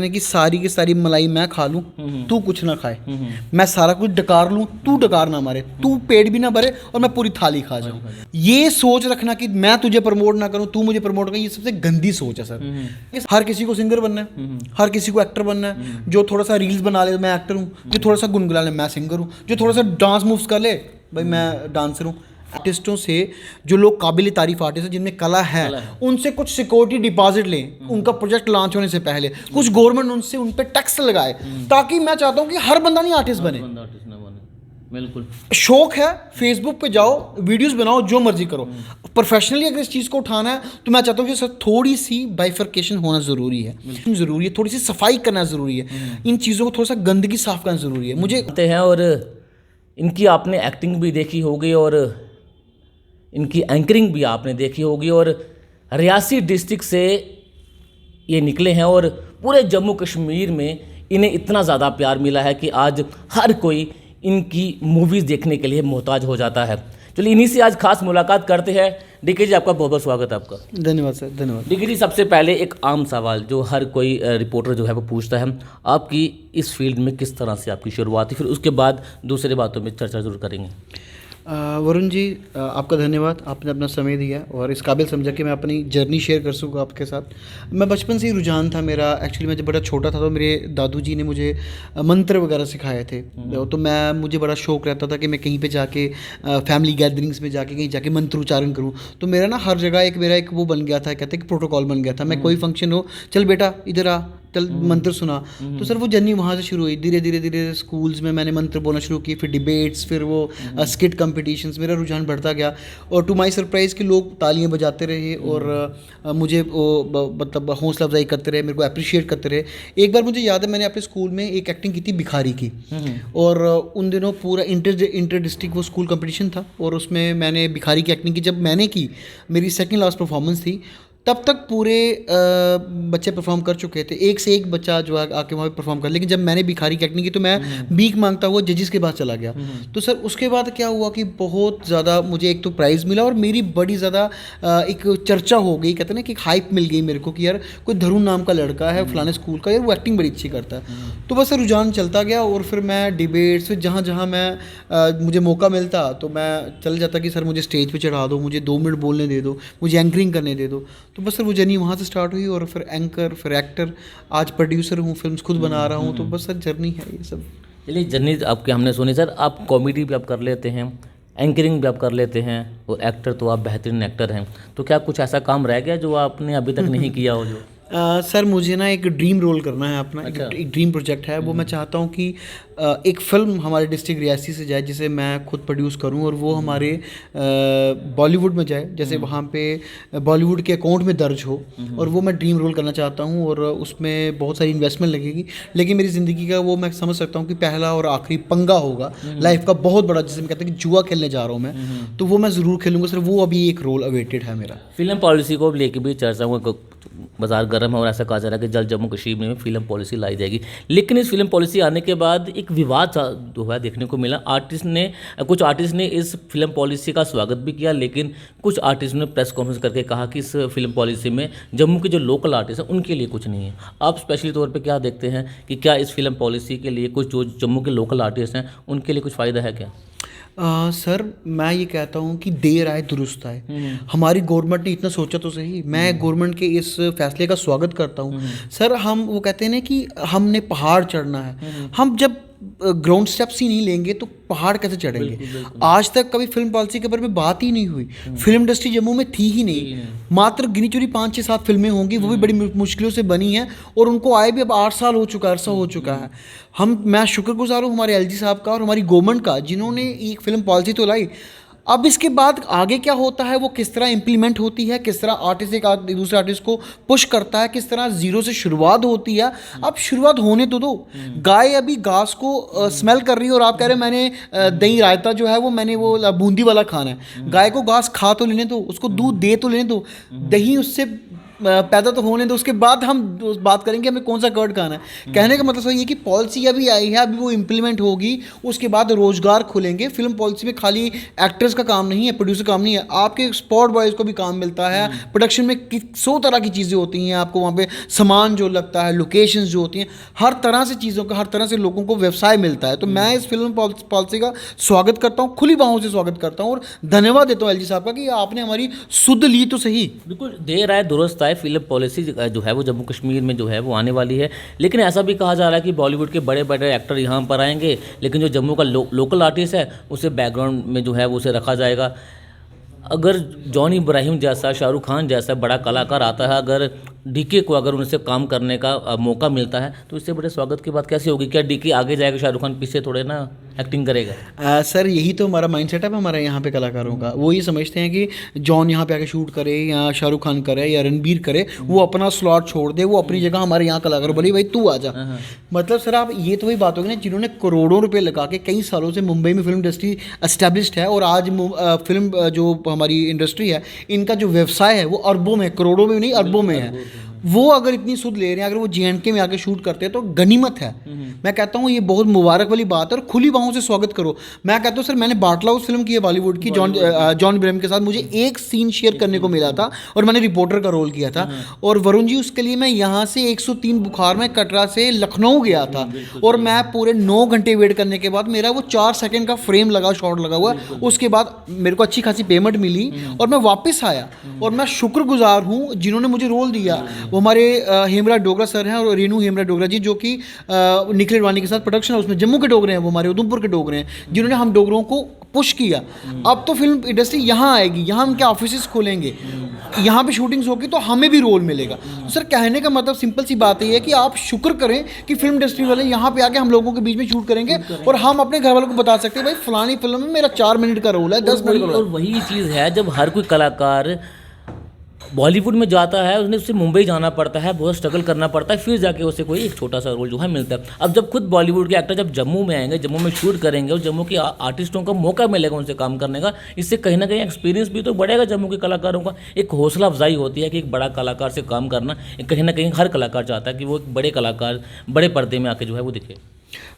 कि सारी की सारी मलाई मैं खा लूं, तू कुछ ना खाए, मैं सारा कुछ डकार लूं, तू डकार ना मारे, तू पेट भी ना भरे और मैं पूरी थाली खा जाऊं। ये सोच रखना कि मैं तुझे प्रमोट ना करूं, तू मुझे प्रमोट कर, ये सबसे गंदी सोच है सर। हर किसी को सिंगर बनना है, हर किसी को एक्टर बनना है। जो थोड़ा सा रील्स बना ले मैं एक्टर हूँ, जो थोड़ा सा गुनगुना ले मैं सिंगर हूँ, जो थोड़ा सा डांस मूव्स कर ले भाई मैं डांसर हूँ। आर्टिस्टों से, जो लोग काबिल तारीफ आर्टिस्ट हैं जिनमें कला है, उनसे कुछ सिक्योरिटी डिपॉजिट लें उनका प्रोजेक्ट लॉन्च होने से पहले। कुछ गवर्नमेंट उनसे उन पे टैक्स लगाए, ताकि मैं चाहता हूँ कि हर बंदा नहीं आर्टिस्ट बने। बिल्कुल शौक है, फेसबुक पे जाओ, वीडियोस बनाओ, जो मर्जी करो। प्रोफेशनली अगर इस चीज़ को उठाना है तो मैं चाहता हूँ कि सर थोड़ी सी बाइफर्केशन होना ज़रूरी है, ज़रूरी है, थोड़ी सी सफाई करना ज़रूरी है, इन चीज़ों को थोड़ा सा गंदगी साफ करना ज़रूरी है मुझे जानते हैं। और इनकी आपने एक्टिंग भी देखी होगी और इनकी एंकरिंग भी आपने देखी होगी। और रियासी डिस्ट्रिक्ट से ये निकले हैं और पूरे जम्मू कश्मीर में इन्हें इतना ज़्यादा प्यार मिला है कि आज हर कोई इनकी मूवीज़ देखने के लिए मोहताज हो जाता है। चलिए इन्हीं से आज खास मुलाकात करते हैं। डीके जी आपका बहुत बहुत स्वागत है आपका। धन्यवाद सर, धन्यवाद। डीके जी, सबसे पहले एक आम सवाल जो हर कोई रिपोर्टर जो है वो पूछता है, आपकी इस फील्ड में किस तरह से आपकी शुरुआत थी, फिर उसके बाद दूसरे बातों में चर्चा जरूर करेंगे। वरुण जी, आपका धन्यवाद, आपने अपना समय दिया और इस काबिल समझा कि मैं अपनी जर्नी शेयर कर सकूँ आपके साथ। मैं बचपन से ही रुझान था मेरा, एक्चुअली मैं जब बड़ा छोटा था तो मेरे दादू जी ने मुझे मंत्र वगैरह सिखाए थे। तो मुझे बड़ा शौक़ रहता था कि मैं कहीं पे जाके फैमिली गैदरिंग्स में जाके कहीं जाके मंत्र उच्चारण करूँ। तो मेरा ना हर जगह मेरा एक वो बन गया था, कहते हैं कि प्रोटोकॉल बन गया था। मैं कोई फंक्शन हो, चल बेटा इधर आ, चल मंत्र सुना। तो सर वो जर्नी वहाँ से शुरू हुई। धीरे धीरे धीरे स्कूल्स में मैंने मंत्र बोलना शुरू किए, फिर डिबेट्स, फिर वो स्किट कंपटीशंस, मेरा रुझान बढ़ता गया। और टू माय सरप्राइज़ कि लोग तालियां बजाते रहे और मुझे मतलब हौसला अफजाई करते रहे, मेरे को अप्रिशिएट करते रहे। एक बार मुझे याद है मैंने अपने स्कूल में एक एक्टिंग की थी भिखारी की, और उन दिनों पूरा इंटर डिस्ट्रिक्ट वो स्कूल कंपटीशन था और उसमें मैंने भिखारी की एक्टिंग की। जब मैंने की, मेरी सेकेंड लास्ट परफॉर्मेंस थी, तब तक पूरे बच्चे परफॉर्म कर चुके थे, एक से एक बच्चा जो आके वहाँ पे परफॉर्म कर। लेकिन जब मैंने भिखारी की एक्टिंग की तो मैं भीख मांगता हुआ जजेस के पास चला गया। तो सर उसके बाद क्या हुआ कि बहुत ज़्यादा मुझे एक तो प्राइज़ मिला और मेरी बड़ी ज़्यादा एक चर्चा हो गई, कहते हैं ना कि एक हाइप मिल गई मेरे को कि यार कोई धरुण नाम का लड़का है फलाने स्कूल का, यार वो एक्टिंग बड़ी अच्छी करता है। तो बस रुझान चलता गया और फिर मैं डिबेट्स, फिर जहाँ जहाँ मैं मुझे मौका मिलता तो मैं चल जाता कि सर मुझे स्टेज पे चढ़ा दो, मुझे 2 मिनट बोलने दे दो, मुझे एंकरिंग करने दे दो। तो बस सर वो जर्नी वहाँ से स्टार्ट हुई और फिर एंकर, फिर एक्टर, आज प्रोड्यूसर हूँ, फिल्म्स खुद बना रहा हूँ। तो बस सर जर्नी है ये सब। चलिए जर्नी आपकी हमने सुनी सर। आप कॉमेडी भी आप कर लेते हैं, एंकरिंग भी आप कर लेते हैं और एक्टर तो आप बेहतरीन एक्टर हैं। तो क्या कुछ ऐसा काम रह गया जो आपने अभी तक नहीं किया हो? जो सर मुझे ना एक ड्रीम रोल करना है अपना। अच्छा। एक ड्रीम प्रोजेक्ट है वो। मैं चाहता हूँ कि एक फ़िल्म हमारे डिस्ट्रिक्ट रियासी से जाए जिसे मैं खुद प्रोड्यूस करूँ और वो हमारे बॉलीवुड में जाए, जैसे वहाँ पे बॉलीवुड के अकाउंट में दर्ज हो। और वो मैं ड्रीम रोल करना चाहता हूँ और उसमें बहुत सारी इन्वेस्टमेंट लगेगी, लेकिन मेरी ज़िंदगी का वो मैं समझ सकता हूँ कि पहला और आखिरी पंगा होगा लाइफ का, बहुत बड़ा, जिसे मैं कहते हैं कि जुआ खेलने जा रहा हूँ मैं। तो वो मैं ज़रूर खेलूँगा सर। वो अभी एक रोल अवेटेड है मेरा। फिल्म पॉलिसी को लेकर भी चर्चा हुआ, बाजार गर्म है और ऐसा कहा जा रहा है कि जल्द जम्मू कश्मीर में फिल्म पॉलिसी लाई जाएगी। लेकिन इस फिल्म पॉलिसी आने के बाद एक विवाद जो है देखने को मिला। कुछ आर्टिस्ट ने इस फिल्म पॉलिसी का स्वागत भी किया, लेकिन कुछ आर्टिस्ट ने प्रेस कॉन्फ्रेंस करके कहा कि इस फिल्म पॉलिसी में जम्मू के जो लोकल आर्टिस्ट हैं उनके लिए कुछ नहीं है। आप स्पेशली तौर पर क्या देखते हैं कि क्या इस फिल्म पॉलिसी के लिए कुछ जो जम्मू के लोकल आर्टिस्ट हैं उनके लिए कुछ फ़ायदा है क्या? सर मैं ये कहता हूँ कि देर आए दुरुस्त आए। हमारी गवर्नमेंट ने इतना सोचा तो सही। मैं गवर्नमेंट के इस फैसले का स्वागत करता हूँ सर। हम वो कहते हैं ना कि हमने पहाड़ चढ़ना है, हम जब ग्राउंड स्टेप्स ही नहीं लेंगे तो पहाड़ कैसे चढ़ेंगे? बिल्कुल। आज तक कभी फिल्म पॉलिसी के बारे में बात ही नहीं हुई। फिल्म इंडस्ट्री जम्मू में थी ही नहीं। मात्र गिनी चुनी 5-6-7 फिल्में होंगी, वो भी बड़ी मुश्किलों से बनी हैं और उनको आए भी अब 8 साल हो चुका है, अरसा हो चुका है। मैं शुक्रगुजार हूँ हमारे एलजी साहब का और हमारी गवर्नमेंट का, जिन्होंने एक फिल्म पॉलिसी तो लाई। अब इसके बाद आगे क्या होता है, वो किस तरह इम्प्लीमेंट होती है, किस तरह आर्टिस्ट एक दूसरे आर्टिस्ट को पुश करता है, किस तरह जीरो से शुरुआत होती है। अब शुरुआत होने तो दो। गाय अभी घास को स्मेल कर रही है और आप कह रहे हैं मैंने दही रायता जो है वो मैंने वो बूंदी वाला खाना है। गाय को घास खा तो लेने दो, उसको दूध दे तो लेने दो, दही उससे पैदा तो होने दो, उसके बाद हम बात करेंगे हमें कौन सा कर्ड खाना है। कहने का मतलब सही है कि पॉलिसी अभी आई है, अभी वो इम्प्लीमेंट होगी, उसके बाद रोजगार खुलेंगे। फिल्म पॉलिसी में खाली एक्टर्स का काम नहीं है, प्रोड्यूसर काम नहीं है, आपके स्पॉट बॉयज़ को भी काम मिलता है। प्रोडक्शन में 100 तरह की चीज़ें होती हैं, आपको वहाँ पे सामान जो लगता है, लोकेशंस जो होती हैं, हर तरह से चीज़ों का, हर तरह से लोगों को व्यवसाय मिलता है। तो मैं इस फिल्म पॉलिसी का स्वागत करता हूँ, खुली बाहों से स्वागत करता हूँ और धन्यवाद देता हूँ एलजी साहब का कि आपने हमारी सुध ली तो सही। बिल्कुल देर आए दुरुस्त आए, फिल्म पॉलिसी जो है वो जम्मू कश्मीर में जो है वो आने वाली है। लेकिन ऐसा भी कहा जा रहा है कि बॉलीवुड के बड़े बड़े एक्टर यहाँ पर आएंगे, लेकिन जो जम्मू का लोकल आर्टिस्ट है उसे बैकग्राउंड में जो है वो उसे रखा जाएगा। अगर जॉन इब्राहिम जैसा, शाहरुख खान जैसा बड़ा कलाकार आता है, अगर डीके को अगर उनसे काम करने का मौका मिलता है, तो इससे बड़े स्वागत की बात कैसे होगी? क्या डीके आगे जाएगा, शाहरुख खान पीछे थोड़े ना एक्टिंग करेगा? सर यही तो हमारा माइंड सेटअप है हमारे यहाँ पे कलाकारों का। वो ये समझते हैं कि जॉन यहाँ पे आके शूट करे या शाहरुख खान करे या रणबीर करे, वो अपना स्लॉट छोड़ दे, वो अपनी जगह हमारे यहाँ कलाकार बोले भाई तू आ जा। मतलब सर आप ये तो वही बात होगी ना, जिन्होंने करोड़ों रुपए लगा के कई सालों से मुंबई में फिल्म इंडस्ट्री एस्टेब्लिश्ड है, और आज फिल्म जो हमारी इंडस्ट्री है, इनका जो व्यवसाय है वो अरबों में, करोड़ों में नहीं अरबों में है। वो अगर इतनी सुध ले रहे हैं, अगर वो JNK में आके शूट करते हैं तो गनीमत है। मैं कहता हूँ ये बहुत मुबारक वाली बात है और खुली बाहों से स्वागत करो। मैं कहता हूँ सर मैंने बाटला हाउस फिल्म की है बॉलीवुड की, जॉन इब्राहिम के साथ, मुझे एक सीन शेयर करने को मिला था और मैंने रिपोर्टर का रोल किया था। और वरुण जी उसके लिए मैं यहाँ से 103 बुखार में कटरा से लखनऊ गया था, और मैं पूरे 9 घंटे वेट करने के बाद मेरा वो 4 सेकंड का फ्रेम लगा, शॉट लगा हुआ। उसके बाद मेरे को अच्छी खासी पेमेंट मिली और मैं वापस आया, और मैं शुक्रगुजार हूँ जिन्होंने मुझे रोल दिया। वो हमारे हेमराज डोगरा सर हैं और रेनू हेमराज डोगरा जी, जो कि निखिल अडवाणी के साथ प्रोडक्शन हाउस में जम्मू के डोगरे हैं, वो हमारे उधमपुर के डोगरे हैं, जिन्होंने हम डोगरों को पुश किया। अब तो फिल्म इंडस्ट्री यहाँ आएगी, यहाँ हम क्या ऑफिस खोलेंगे, यहाँ पे शूटिंग्स होगी तो हमें भी रोल मिलेगा। तो सर कहने का मतलब सिंपल सी बात ये है कि आप शुक्र करें कि फिल्म इंडस्ट्री वाले यहाँ पे आके हम लोगों के बीच में शूट करेंगे, और हम अपने घर वालों को बता सकते हैं भाई फलानी फिल्म में मेरा 4 मिनट का रोल है, 10 मिनट का रोल है। और वही चीज़ है, जब हर कोई कलाकार बॉलीवुड में जाता है, उसने उससे मुंबई जाना पड़ता है, बहुत स्ट्रगल करना पड़ता है, फिर जाके उसे कोई एक छोटा सा रोल जो है मिलता है। अब जब खुद बॉलीवुड के एक्टर जब जम्मू में आएंगे, जम्मू में शूट करेंगे, और जम्मू के आर्टिस्टों को मौका मिलेगा उनसे काम करने का, इससे कहीं ना कहीं एक्सपीरियंस भी तो बढ़ेगा जम्मू के कलाकारों का। एक हौसला अफजाई होती है कि एक बड़ा कलाकार से काम करना, कहीं ना कहीं हर कलाकार चाहता है कि वो एक बड़े कलाकार बड़े पर्दे में आके जो है वो दिखे।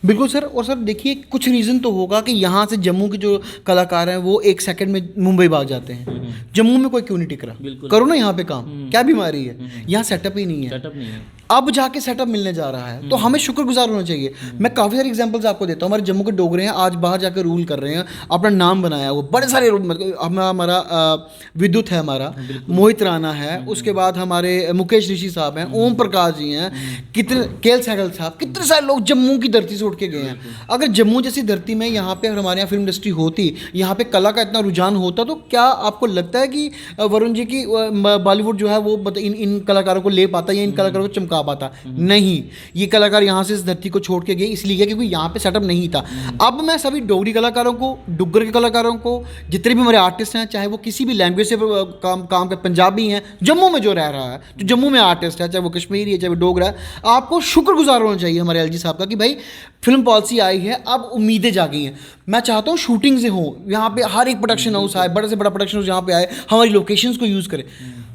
बिल्कुल सर। और सर देखिए कुछ रीज़न तो होगा कि यहाँ से जम्मू के जो कलाकार हैं वो 1 सेकंड में मुंबई भाग जाते हैं। जम्मू में कोई क्यों नहीं टिक रहा, करो ना यहाँ पे काम, क्या बीमारी है, यहाँ सेटअप ही नहीं है। अब जाके सेटअप मिलने जा रहा है, तो हमें शुक्रगुजार होना चाहिए। मैं काफ़ी सारी एग्जांपल्स आपको देता हूँ। हमारे जम्मू के डोगरे हैं, आज बाहर जाकर रूल कर रहे हैं, अपना नाम बनाया, वो बड़े सारे हमारा विद्युत है, हमारा मोहित राणा है, उसके बाद हमारे मुकेश ऋषि साहब हैं, ओम प्रकाश जी हैं, कितने केएल सहगल साहब, कितने सारे लोग जम्मू की धरती से उठ के गए हैं। अगर जम्मू जैसी धरती में यहाँ पे हमारे यहाँ फिल्म इंडस्ट्री होती, यहाँ पे कला का इतना रुझान होता, तो क्या आपको लगता है कि वरुण जी की बॉलीवुड जो है वो इन कलाकारों को ले पाता या इन कलाकारों को चमका पाता? नहीं, ये कलाकार यहाँ से इस धरती को छोड़ के गए इसलिए गए क्योंकि यहाँ पे सेटअप नहीं था। अब मैं सभी डोगरी कलाकारों को, डुग्गर के कलाकारों को, जितने भी हमारे आर्टिस्ट हैं, चाहे वो किसी भी लैंग्वेज से काम कर, पंजाबी हैं, जम्मू में जो रह रहा है, जो जम्मू में आर्टिस्ट है, चाहे वो कश्मीरी है, चाहे वो डोगरा है, आपको शुक्रगुजार होना चाहिए हमारे एलजी साहब का कि भाई फिल्म पॉलिसी आई है, अब उम्मीदें जागी हैं। मैं चाहता हूँ शूटिंग से हो, यहाँ पे हर एक प्रोडक्शन हाउस आए, बड़े से बड़ा प्रोडक्शन हाउस यहाँ पे आए, हमारी लोकेशंस को यूज़ करें।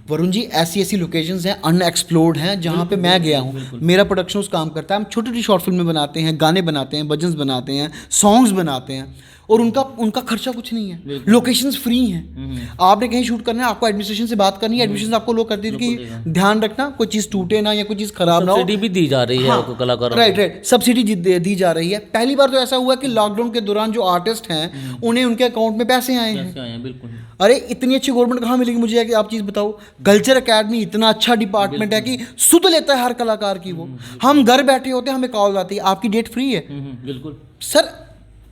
वरुण जी ऐसी ऐसी लोकेशंस हैं, अनएक्सप्लोर्ड हैं, जहाँ पे मैं गया हूँ, मेरा प्रोडक्शन हाउस काम करता है। हम छोटी छोटी शॉर्ट फिल्में बनाते हैं, गाने बनाते हैं, भजन्स बनाते हैं, सॉन्ग्स बनाते हैं, और उनका खर्चा कुछ नहीं है, लोकेशंस फ्री हैं। आपने कहीं शूट करना है, आपको एडमिनिस्ट्रेशन से बात करनी है, एडमिनिस्ट्रेशन आपको लोग करती है कि ध्यान रखना कोई चीज़ टूटे ना या कोई चीज़ खराब ना हो। सब्सिडी भी दी जा रही है कलाकारों को। राइट, सब्सिडी दी जा रही है। पहली बार तो ऐसा हुआ कि लॉकडाउन के दौरान जो आर्टिस्ट हैं उन्हें उनके अकाउंट में पैसे आए हैं। बिल्कुल। अरे इतनी अच्छी गवर्नमेंट कहाँ मिलेगी मुझे, कि आप चीज़ बताओ। कल्चर अकेडमी इतना अच्छा डिपार्टमेंट है कि सुध लेता है हर कलाकार की। वो हम घर बैठे होते हैं, हमें कॉल आती है आपकी डेट फ्री है। बिल्कुल सर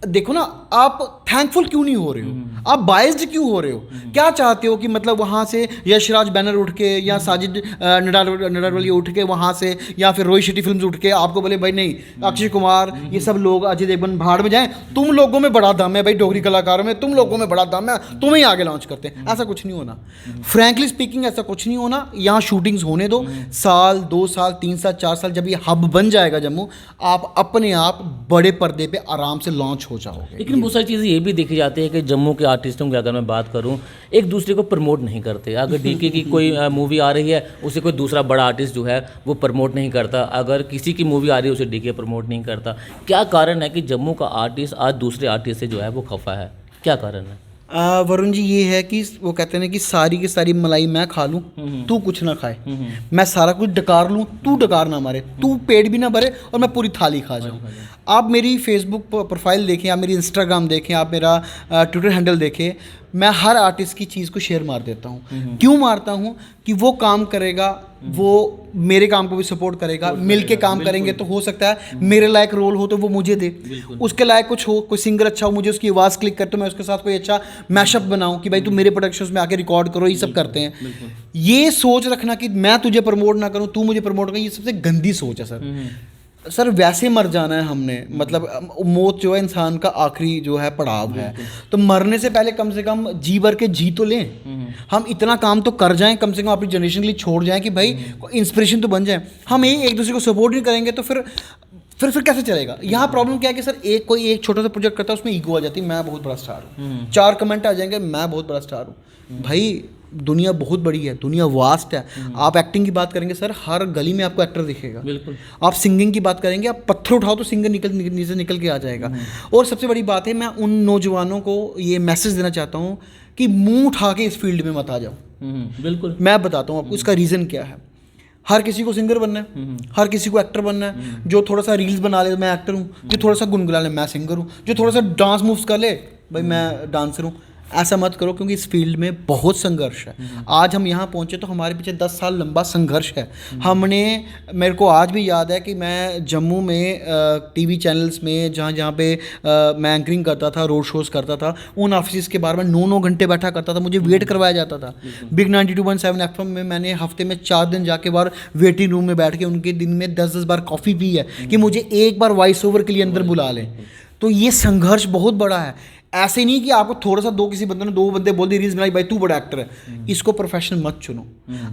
देखो ना, आप थैंकफुल क्यों नहीं हो रहे हो, आप बायस्ड क्यों हो रहे हो? क्या चाहते हो कि मतलब वहाँ से यशराज बैनर उठ के या साजिद नडारवाली उठ के वहाँ से, या फिर रोहित शेट्टी फिल्म्स उठ के आपको बोले भाई नहीं, अक्षय कुमार ये सब लोग, अजय देवगन भाड़ में जाएं, तुम लोगों में बड़ा दम है भाई, डोगरी कलाकारों में तुम लोगों में बड़ा दम है, तुम्हें आगे लॉन्च करते हैं। ऐसा कुछ नहीं होना, फ्रैंकली स्पीकिंग ऐसा कुछ नहीं होना। यहाँ शूटिंग्स होने दो, साल 2 साल 3 साल 4 साल, जब ये हब बन जाएगा जम्मू, आप अपने आप बड़े पर्दे पे आराम से लॉन्च हो जाओगे। लेकिन बहुत सारी चीज़ें ये भी देखी जाती है कि जम्मू के आर्टिस्टों की अगर मैं बात करूं, एक दूसरे को प्रमोट नहीं करते। अगर डीके की कोई मूवी आ रही है, उसे कोई दूसरा बड़ा आर्टिस्ट जो है वो प्रमोट नहीं करता। अगर किसी की मूवी आ रही है, उसे डीके प्रमोट नहीं करता। क्या कारण है कि जम्मू का आर्टिस्ट आज दूसरे आर्टिस्ट से जो है वो खफा है? क्या कारण है? वरुण जी, ये है कि वो कहते हैं ना कि सारी की सारी मलाई मैं खा लूँ, तू कुछ ना खाए। मैं सारा कुछ डकार लूँ, तू डकार ना मारे, तू पेट भी ना भरे और मैं पूरी थाली खा जाऊँ। आप मेरी फेसबुक प्रोफाइल देखें, आप मेरी इंस्टाग्राम देखें, आप मेरा ट्विटर हैंडल देखें, मैं हर आर्टिस्ट की चीज़ को शेयर मार देता हूँ। क्यों मारता हूँ? कि वो काम करेगा, वो मेरे काम को भी सपोर्ट करेगा, मिल के काम करेंगे तो हो सकता है मेरे लायक रोल हो तो वो मुझे दे, उसके लायक कुछ हो, कोई सिंगर अच्छा हो, मुझे उसकी आवाज़ क्लिक कर तो मैं उसके साथ कोई अच्छा मैशअप बनाऊं कि भाई तू मेरे प्रोडक्शंस में आके रिकॉर्ड करो। ये सब करते हैं। ये सोच रखना कि मैं तुझे प्रमोट ना करूं, तू मुझे प्रमोट कर, ये सबसे गंदी सोच है सर। वैसे मर जाना है हमने, मतलब मौत जो है इंसान का आखिरी जो है पड़ाव है, तो मरने से पहले कम से कम जी भर के जी तो लें। हम इतना काम तो कर जाएं, कम से कम अपनी जनरेशन के लिए छोड़ जाएं कि भाई इंस्पिरेशन तो बन जाए। हम एक दूसरे को सपोर्ट नहीं करेंगे तो फिर कैसे चलेगा? यहाँ प्रॉब्लम क्या है कि सर कोई एक छोटा सा प्रोजेक्ट करता है, उसमें ईगो आ जाती है, मैं बहुत बड़ा स्टार हूँ, 4 कमेंट आ जाएंगे, मैं बहुत बड़ा स्टार हूँ। भाई दुनिया बहुत बड़ी है, दुनिया वास्ट है। आप एक्टिंग की बात करेंगे सर, हर गली में आपको एक्टर दिखेगा। बिल्कुल। आप सिंगिंग की बात करेंगे, आप पत्थर उठाओ तो सिंगर नीचे निकल के आ जाएगा। और सबसे बड़ी बात है, मैं उन नौजवानों को ये मैसेज देना चाहता हूँ कि मुंह उठा के इस फील्ड में मत आ जाओ। बिल्कुल। मैं बताता हूँ आपको इसका रीज़न क्या है। हर किसी को सिंगर बनना है, हर किसी को एक्टर बनना है। जो थोड़ा सा रील्स बना ले मैं एक्टर हूँ, जो थोड़ा सा गुनगुना ले मैं सिंगर हूँ, जो थोड़ा सा डांस मूव्स कर ले भाई मैं डांसर हूँ। ऐसा मत करो, क्योंकि इस फील्ड में बहुत संघर्ष है। आज हम यहाँ पहुँचे तो हमारे पीछे 10 साल लंबा संघर्ष है। मेरे को आज भी याद है कि मैं जम्मू में टीवी चैनल्स में जहाँ पे मैं एंकरिंग करता था, रोड शोज़ करता था, उन ऑफिस के बाहर में 9-9 घंटे बैठा करता था, मुझे वेट करवाया जाता था। बिग 92.7 FM में मैंने हफ्ते में 4 दिन जाके बार वेटिंग रूम में बैठ के उनके दिन में 10-10 बार कॉफ़ी पी है कि मुझे एक बार वॉइस ओवर के लिए अंदर बुला लें। तो ये संघर्ष बहुत बड़ा है। ऐसे नहीं कि आपको थोड़ा सा किसी बंदे ने 2 बंदे बोल दी रील्स बनाई, भाई तू बड़ा एक्टर है। इसको प्रोफेशन मत चुनो।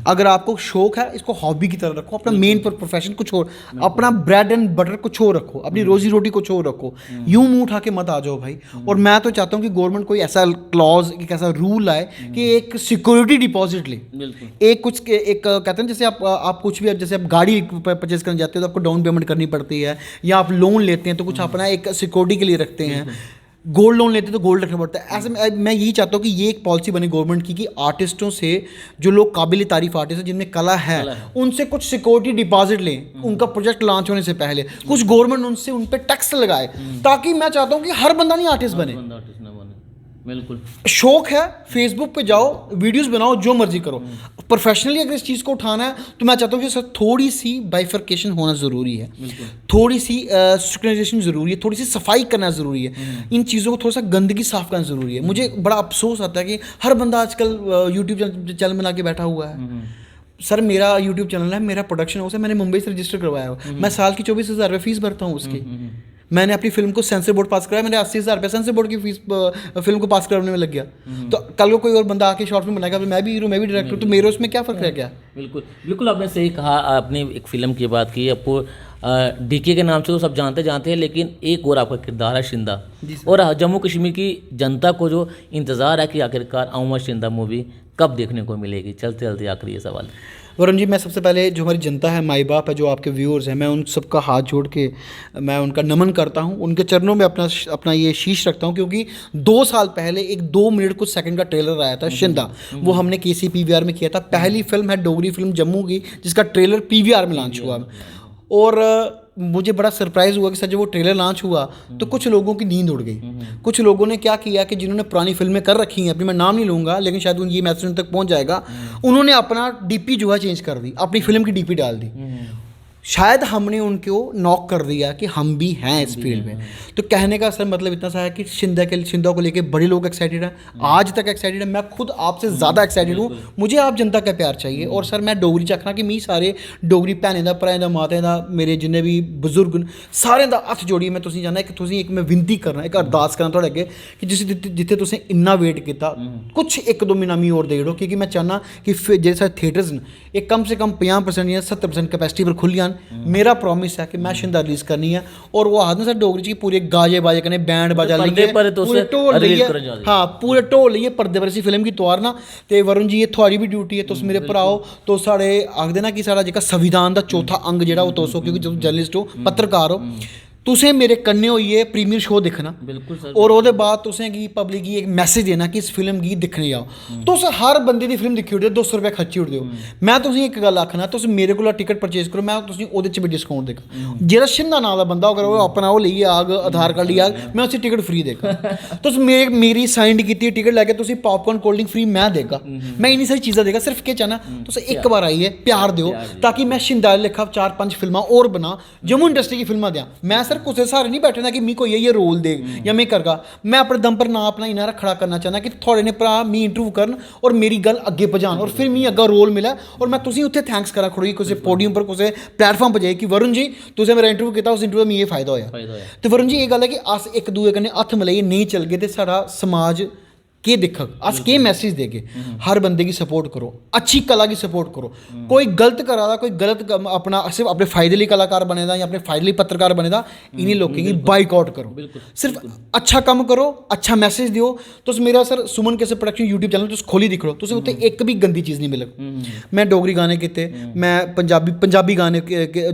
अगर आपको शौक है, इसको हॉबी की तरह रखो। अपना मेन प्रोफेशन कुछ और, अपना ब्रेड एंड बटर कुछ और रखो, अपनी रोजी रोटी कुछ और रखो। यूं मुंह उठा के मत आ जाओ भाई। और मैं तो चाहता हूँ कि गवर्नमेंट कोई ऐसा क्लॉज, एक ऐसा रूल लाए कि एक सिक्योरिटी डिपॉजिट ले। एक कहते हैं जैसे आप कुछ भी, जैसे आप गाड़ी परचेज करने जाते हो तो आपको डाउन पेमेंट करनी पड़ती है, या आप लोन लेते हैं तो कुछ अपना एक सिक्योरिटी के लिए रखते हैं। गोल्ड लोन लेते तो गोल्ड रखना पड़ता है। ऐसे मैं यही चाहता हूँ कि ये एक पॉलिसी बने गवर्नमेंट की कि आर्टिस्टों से, जो लोग काबिल तारीफ आर्टिस्ट हैं जिनमें कला है, उनसे कुछ सिक्योरिटी डिपॉजिट लें उनका प्रोजेक्ट लॉन्च होने से पहले। कुछ गवर्नमेंट उनसे उन पर टैक्स लगाए, ताकि मैं चाहता हूँ कि हर बंदा नहीं आर्टिस्ट बने। बिल्कुल। शौक है, फेसबुक पे जाओ, वीडियोस बनाओ, जो मर्जी करो। प्रोफेशनली अगर इस चीज़ को उठाना है तो मैं चाहता हूँ कि सर थोड़ी सी बाइफर्केशन होना ज़रूरी है, थोड़ी सी सिंक्रोनाइजेशन ज़रूरी है, थोड़ी सी सफाई करना ज़रूरी है। इन चीज़ों को थोड़ा सा गंदगी साफ करना ज़रूरी है। मुझे बड़ा अफसोस आता है कि हर बंदा आजकल यूट्यूब चैनल बना के बैठा हुआ है। सर मेरा यूट्यूब चैनल है, मेरा प्रोडक्शन हाउस है, मैंने मुंबई से रजिस्टर करवाया हुआ। मैं साल की 24,000 रुपये फीस भरता हूँ उसकी। मैंने अपनी फिल्म को सेंसर बोर्ड पास कराया, मैंने 80,000 रुपये सेंसर बोर्ड की फीस फिल्म को पास करने में लग गया। तो कल को कोई और बंदा आके शॉर्ट फिल्म बनाएगा, मैं भी हीरो, मैं भी डायरेक्टर, तो मेरे उसमें क्या फ़र्क रह गया? बिल्कुल बिल्कुल, आपने सही कहा। आपने एक फ़िल्म की बात की, आपको डीके के नाम से तो सब जानते हैं, लेकिन एक और आपका किरदार है शिंदा। और जम्मू कश्मीर की जनता को जो इंतज़ार है कि आखिरकार अमर शिंदा मूवी कब देखने को मिलेगी। चलते चलते आखिरी ये सवाल। वरुण जी, मैं सबसे पहले जो हमारी जनता है, माई बाप है, जो आपके व्यूअर्स हैं, मैं उन सबका हाथ जोड़ के मैं उनका नमन करता हूं, उनके चरणों में अपना ये शीश रखता हूं, क्योंकि 2 साल पहले एक 2 मिनट कुछ सेकंड का ट्रेलर आया था शिंदा, वो हमने KC PVR में किया था। पहली फिल्म है डोगरी फिल्म जम्मू की, जिसका ट्रेलर PVR में लॉन्च हुआ। और मुझे बड़ा सरप्राइज़ हुआ कि सर जब वो ट्रेलर लॉन्च हुआ तो कुछ लोगों की नींद उड़ गई। कुछ लोगों ने क्या किया कि जिन्होंने पुरानी फिल्में कर रखी हैं, अपनी मैं नाम नहीं लूँगा, लेकिन शायद ये मैसेज उन तक पहुँच जाएगा, उन्होंने अपना DP जो है चेंज कर दी, अपनी फिल्म की DP डाल दी। शायद हमने उनको नॉक कर दिया कि हम भी हैं इस फील्ड में। तो कहने का सर मतलब इतना सा है कि शिंदा को लेके बड़े लोग एक्साइटेड हैं, आज तक एक्साइटेड है। मैं खुद आपसे ज़्यादा एक्साइटेड हूँ। मुझे आप जनता का प्यार चाहिए। और सर मैं डोगरी च आखना कि मी सारे डोगरी भैनें दा, भ्राएं दा, माताएं दा, मेरे जिन्ने भी बजुर्ग न, सारें दा हत्थ जोड़िए मैं तुसें चाहना कि तुसें एक मैं विनती करना, एक अरदास करना थोड़े अग्गे कि जित्थे तुसें इन्ना वेट किया, कुछ 1-2 महीना मी होर देई ओड़ो, क्योंकि मैं चाहना कि जेह्ड़े साढ़े थिएटर्स न, ये कम से कम 50% या 70% कैपेसिटी पर खुल्ली जान, जान, मेरा प्रॉमिस है कि मैं शिंदा रिलीज करनी है। और वो आखदे सर डोगरी च पूरे गाजे बाजे कन्नै बैंड बाजा पर्दे लेइयै पर तुस पूरे ढोल release लेइयै, करन जा दे। हाँ पूरे ढोल लेइयै पर्दे पर इसी फिल्म गी तोआरना। ते वरुण जी एह् थुआढ़ी बी ड्यूटी है, तुस मेरे भ्राओ, तुस साढ़े आखदे ना कि साढ़ा जेह्का संविधान दा चौथा अंग जेह्ड़ा ओह् तुस हो, क्योंकि तुस जर्नलिस्ट हो, पत्रकार हो। तुसें मेरे कन्नै होइयै प्रीमियर शो दिक्खना, बिल्कुल सर। और ओह्दे बाद तुसें गी पब्लिक गी एक मैसेज देना कि इस फिल्म गी दिक्खने जाओ। तुस हर बंदे दी फिल्म दिक्खी ओड़दे हो, 200 रुपया खर्ची ओड़दे हो। मैं तुसेंगी इक गल्ल आखना, तुस मेरे कोला टिकट परचेज करो, मैं तुसेंगी ओह्दे च बी डिस्काउंट देगा। जेह्ड़ा शिंदा नांऽ दा बंदा अगर ओह् अपना ओह् लेइयै आग, आधार कार्ड लेइयै आग, मैं उसी टिकट फ्री देगा। तुस मेरी साइंड कीती टिकट लैके तुसें पॉपकॉर्न कोल्ड ड्रिंक फ्री मैं देगा। मैं इन्नी सारी चीज़ां देगा। सिर्फ केह् चाहना, तुस एक बार आइए प्यार दिओ, ताकि मैं शिंदा लेखा 4-5 फिल्मां होर बना, जम्मू इंडस्ट्री की फिल्मां देआं। मैं सर कुसै सहारे नहीं बैठे दा कि मिगी कोई ये रोल दे या मैं करगा। मैं अपने दम पर नां अपना इन्ना खड़ा करना चाहना कि थोड़े ने भरा मी इंटरव्यू करन और मेरी गल अग्गे पजान, और फिर मिगी अग्गा रोल मिले और मैं तुसेंगी उत्थे थैंक्स करा खड़ोई कुसै पोडियम पर, कुसै प्लेटफॉर्म पर जाइए कि वरुण जी तुसें मेरा इंटरव्यू किया, उस इंटरव्यू दा मिगी ये फायदा होया। तो वरुण जी ये गल है कि अस एक दूए कन्नै हत्थ मिलाइयै नहीं चलगे ते साढ़ा समाज केह् दिक्खग, अस केह् मैसेज देगे। हर बंदे गी सपोर्ट करो, अच्छी कला गी सपोर्ट करो। कोई गलत करा दा, कोई गलत अपना सिर्फ अपने फायदे लेई कलाकार बने दा या अपने फायदे लेई पत्रकार बने दा, इन्हीं लोकें गी बाइकआउट करो। सिर्फ अच्छा कम्म करो, अच्छा मैसेज दिओ। तुस मेरा सर सुमन कैसे प्रोडक्शन यूट्यूब चैनल तुस खोली दिक्खो, तुसें उत्थे एक बी गंदी चीज़ नहीं मिलग। मैं डोगरी गाने कीते, मैं पंजाबी गाने,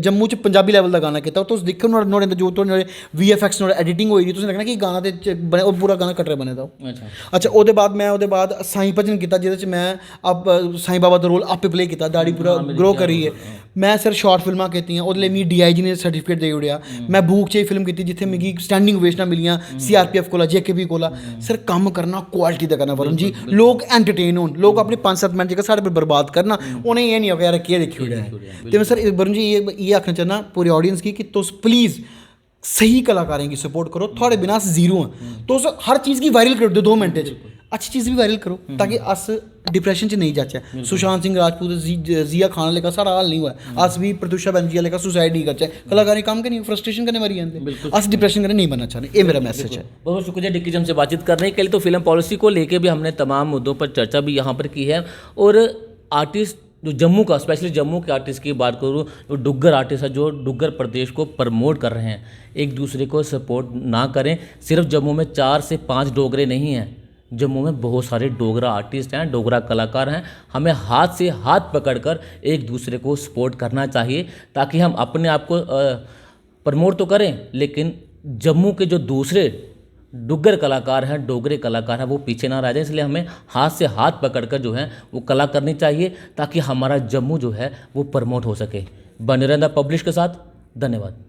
जम्मू च पंजाबी लेवल दा गाना कीता, तुस दिक्खो नुहाड़े अंदर जो नुहाड़े VFX नुहाड़े एडिटिंग होई दी, तुसें दिक्खना कि गाना ते बने, और पूरा गाना कटरे बने दा। अच्छा ओह्दे बाद मैं ओह्दे बाद साईं भजन कीता, जेह्दे च मैं साईं बाबा दा रोल आपे प्ले कीता, दाढ़ी पूरा ग्रो करियै। मैं सर शॉर्ट फिल्मां कीतियां, ओह्दे लेई मिगी DIG ने सर्टिफिकेट देई ओड़ेआ। मैं भूख च फिल्म कीती जित्थे मिगी स्टैंडिंग ओवेशनां मिलियां CRPF कोला, JKP कोला। सर कम्म करना क्वालिटी दा करना वरुण जी, लोग एंटरटेन होन, लोग अपने 5-7 मिनट जेह्का साढ़े पर बर्बाद करना, उ'नें एह् नहीं होगा यार केह् दिक्खी ओड़ेआ है। ते मैं सर वरुण जी ये आखना चाहना पूरी ऑडियंस गी कि तुस प्लीज़ सही कलाकारें गी सपोर्ट करो। थोड़े बिना अस जीरो हैं। तुस हर चीज़ गी वायरल करी दो 2 मिनटें च, अच्छी चीज़ भी वायरल करो ताकि अस डिप्रैशन च नहीं जाचै। सुशांत सिंह राजपूत, जिया खान लेखा साढ़ा हाल नहीं हुआ है। अस भी प्रत्युषा बनर्जी लेखा सुसाइड नहीं करचै, कलाकारी कम्म गै नहीं, फ्रस्ट्रेशन कन्नै मरी जंदे। अस डिप्रैशन कन्नै नहीं बनना चाहते, ये मेरा मैसेज है। बहुत शुक्रिया डिक्की जी हमसे बातचीत करने के लिए। तो फिल्म पॉलिसी को लेके भी हमने तमाम मुद्दों पर चर्चा भी यहाँ पर की है। और आर्टिस्ट जो जम्मू का, स्पेशली जम्मू के आर्टिस्ट की बात करूँ, जो डुग्गर आर्टिस्ट है, जो डुग्गर प्रदेश को प्रमोट कर रहे हैं, एक दूसरे को सपोर्ट ना करें। सिर्फ जम्मू में 4 से 5 डोगरे नहीं हैं, जम्मू में बहुत सारे डोगरा आर्टिस्ट हैं, डोगरा कलाकार हैं। हमें हाथ से हाथ पकड़कर एक दूसरे को सपोर्ट करना चाहिए, ताकि हम अपने आप को प्रमोट तो करें, लेकिन जम्मू के जो दूसरे डुग्गर कलाकार हैं, डोगरे कलाकार हैं, वो पीछे ना रह जाए। इसलिए हमें हाथ से हाथ पकड़कर जो है वो कला करनी चाहिए, ताकि हमारा जम्मू जो है वो प्रमोट हो सके। बने रहना पब्लिश के साथ। धन्यवाद।